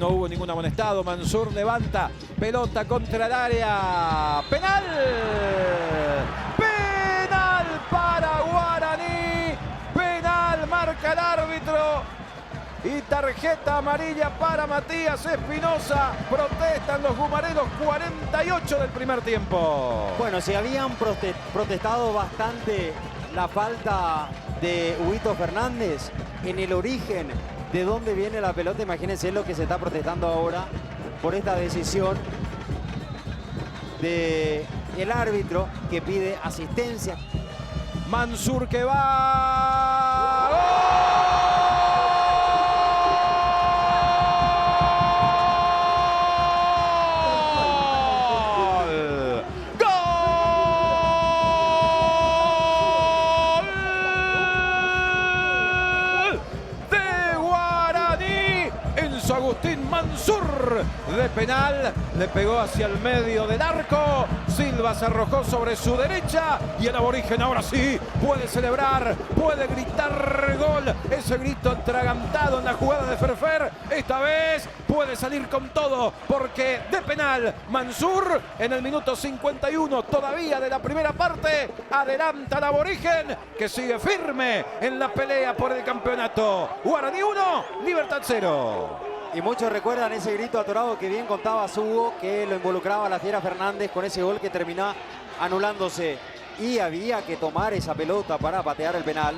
No hubo ningún amonestado. Mansur levanta. Pelota contra el área. ¡Penal! ¡Penal para Guaraní! ¡Penal! Marca el árbitro. Y tarjeta amarilla para Matías Espinosa. Protestan los gumareros. 48 del primer tiempo. Bueno, si habían protestado bastante la falta de Huguito Fernández en el origen de dónde viene la pelota, imagínense lo que se está protestando ahora por esta decisión del árbitro que pide asistencia. Mansur que va. ¡Gol! Agustín Mansur de penal, le pegó hacia el medio del arco. Silva se arrojó sobre su derecha y el aborigen ahora sí puede celebrar, puede gritar gol. Ese grito atragantado en la jugada de Ferfer, esta vez puede salir con todo, porque de penal Mansur en el minuto 51 todavía de la primera parte adelanta al aborigen, que sigue firme en la pelea por el campeonato. Guaraní 1, Libertad 0. Y muchos recuerdan ese grito atorado que bien contaba Hugo, que lo involucraba a la Fiera Fernández con ese gol que terminó anulándose. Y había que tomar esa pelota para patear el penal.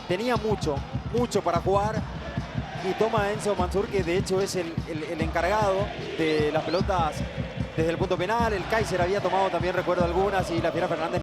Tenía mucho para jugar. Y toma Enzo Mansur, que de hecho es el encargado de las pelotas desde el punto penal. El Kaiser había tomado también, recuerdo algunas, y la Fiera Fernández